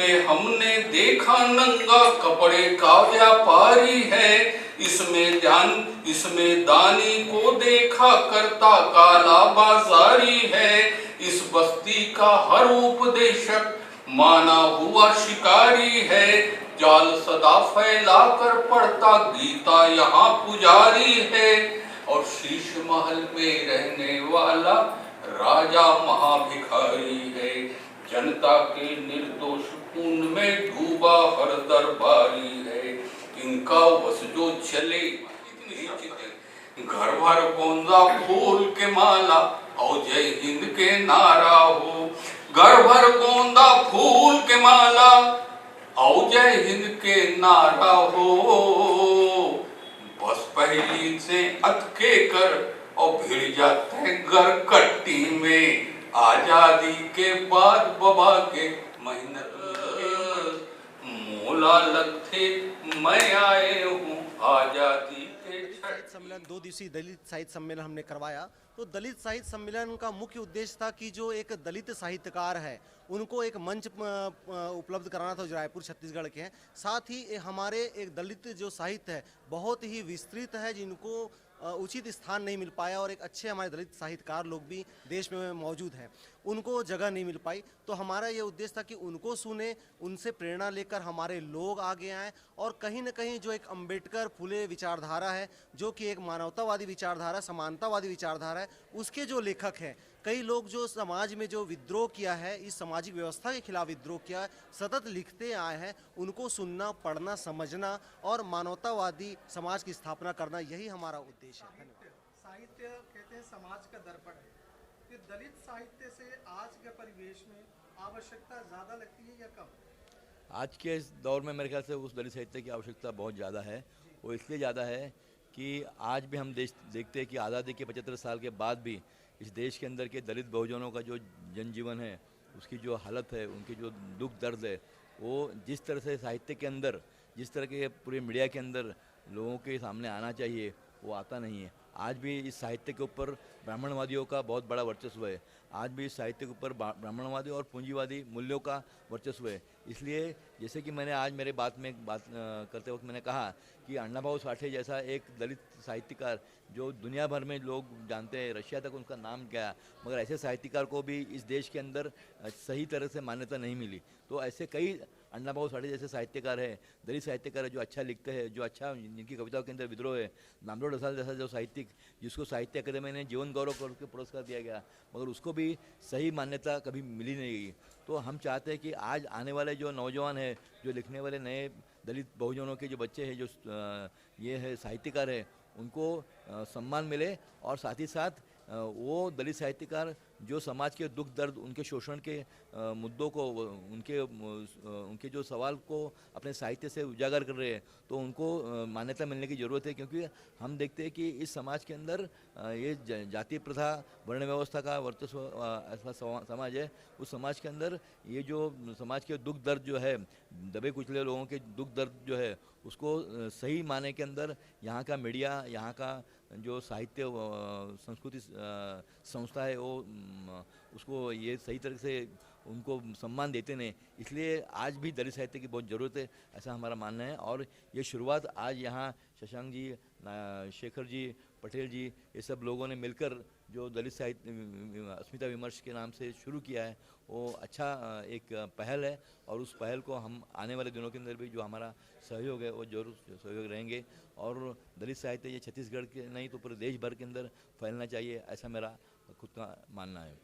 इसमें हमने देखा नंगा कपड़े का व्यापारी है, इसमें दानी को देखा करता काला बाजारी है। इस बस्ती का हर उपदेशक माना हुआ शिकारी है, जाल सदा फैला कर पढ़ता गीता यहाँ पुजारी है। और शीश महल में रहने वाला राजा महाभिखारी है, जनता के निर्दोष खून में डूबा हर दरबारी है। इनका बस जो चले घर भर गोंदा फूल के माला और जय हिंद के नारा हो, घर भर गोंदा फूल के माला और जय हिंद के नारा हो। बस पहली से अटके कर और भिड़ जाते घर कट्टी में, आजादी के बाद बाबा के मेहनत मोला लगते मैं आए हूँ आजादी के। सम्मेलन 2 दिवसीय दलित साहित्य सम्मेलन हमने करवाया। तो दलित साहित्य सम्मेलन का मुख्य उद्देश्य था कि जो एक दलित साहित्यकार है उनको एक मंच उपलब्ध कराना था जो रायपुर छत्तीसगढ़ के हैं। साथ ही हमारे एक दलित जो साहित्य है बहुत ही विस्तृत है, जिनको उचित स्थान नहीं मिल पाया और एक अच्छे हमारे दलित साहित्यकार लोग भी देश में मौजूद हैं, उनको जगह नहीं मिल पाई। तो हमारा ये उद्देश्य था कि उनको सुने, उनसे प्रेरणा लेकर हमारे लोग आगे आएँ और कहीं ना कहीं जो एक अम्बेडकर फुले विचारधारा है, जो कि एक मानवतावादी विचारधारा, समानतावादी विचारधारा है, उसके जो लेखक हैं, कई लोग जो समाज में जो विद्रोह किया है, इस सामाजिक व्यवस्था के खिलाफ विद्रोह किया है, सतत लिखते आए हैं, उनको सुनना, पढ़ना, समझना और मानवतावादी समाज की स्थापना करना, यही हमारा उद्देश्य है। साहित्य कहते हैं समाज का दर्पण है, कि दलित साहित्य से आज के परिवेश में आवश्यकता ज़्यादा लगती है या कम? आज के इस दौर में मेरे ख्याल से उस दलित साहित्य की आवश्यकता बहुत ज़्यादा है। वो इसलिए ज़्यादा है कि आज भी हम देखते हैं कि आज़ादी के 75 साल के बाद भी इस देश के अंदर के दलित बहुजनों का जो जनजीवन है, उसकी जो हालत है, उनकी जो दुख दर्द है, वो जिस तरह से साहित्य के अंदर, जिस तरह के पूरे मीडिया के अंदर लोगों के सामने आना चाहिए, वो आता नहीं है। आज भी इस साहित्य के ऊपर ब्राह्मणवादियों का बहुत बड़ा वर्चस्व है। आज भी इस साहित्य के ऊपर ब्राह्मणवादी और पूंजीवादी मूल्यों का वर्चस्व है। इसलिए जैसे कि मैंने आज मेरे बात करते वक्त मैंने कहा कि अण्णाभाऊ साठे जैसा एक दलित साहित्यकार जो दुनिया भर में लोग जानते हैं, रशिया तक उनका नाम गया, मगर ऐसे साहित्यकार को भी इस देश के अंदर सही तरह से मान्यता नहीं मिली। तो ऐसे कई अण्णाभाऊ साठे जैसे साहित्यकार है, दलित साहित्यकार है, जो अच्छा लिखते हैं, जो अच्छा, जिनकी कविताओं के अंदर विद्रोह है। नामदेव ढसाल जैसा जो साहित्यिक, जिसको साहित्य अकादमी ने जीवन गौरव करके पुरस्कार दिया गया, मगर उसको भी सही मान्यता कभी मिली नहीं गई। तो हम चाहते हैं कि आज आने वाले जो नौजवान है, जो लिखने वाले नए दलित बहुजनों के जो बच्चे हैं, जो ये है साहित्यकार है, उनको सम्मान मिले और साथ ही साथ वो दलित साहित्यकार जो समाज के दुख दर्द, उनके शोषण के मुद्दों को, उनके जो सवाल को अपने साहित्य से उजागर कर रहे हैं, तो उनको मान्यता मिलने की ज़रूरत है। क्योंकि हम देखते हैं कि इस समाज के अंदर ये जाति प्रथा, वर्ण व्यवस्था का वर्चस्व ऐसा समाज है। उस समाज के अंदर ये जो समाज के दुख दर्द जो है, दबे कुचले लोगों के दुख दर्द जो है, उसको सही माने के अंदर यहाँ का मीडिया, यहाँ का जो साहित्य संस्कृति संस्था है, वो उसको ये सही तरह से उनको सम्मान देते नहीं। इसलिए आज भी दलित साहित्य की बहुत ज़रूरत है, ऐसा हमारा मानना है। और ये शुरुआत आज यहाँ शशांक जी, शेखर जी, पटेल जी, ये सब लोगों ने मिलकर जो दलित साहित्य अस्मिता विमर्श के नाम से शुरू किया है, वो अच्छा एक पहल है। और उस पहल को हम आने वाले दिनों के अंदर भी जो हमारा सहयोग है, वो जरूर सहयोग रहेंगे। और दलित साहित्य ये छत्तीसगढ़ के नहीं तो पूरे देश भर के अंदर फैलना चाहिए, ऐसा मेरा खुद का मानना है।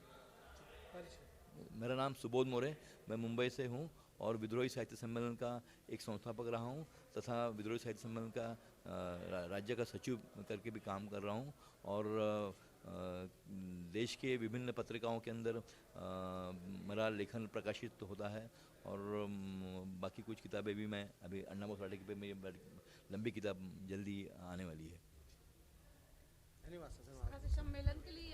मेरा नाम सुबोध मोरे, मैं मुंबई से हूँ और विद्रोही साहित्य सम्मेलन का एक संस्थापक रहा हूँ तथा विद्रोही साहित्य सम्मेलन का राज्य का सचिव करके भी काम कर रहा हूँ। और देश के विभिन्न पत्रिकाओं के अंदर मेरा लेखन प्रकाशित होता है। और बाकी कुछ किताबें भी मैं अभी अण्णाभाऊ साठे की पे मेरी लंबी किताब जल्दी आने वाली है। धन्यवाद। सम्मेलन के लिए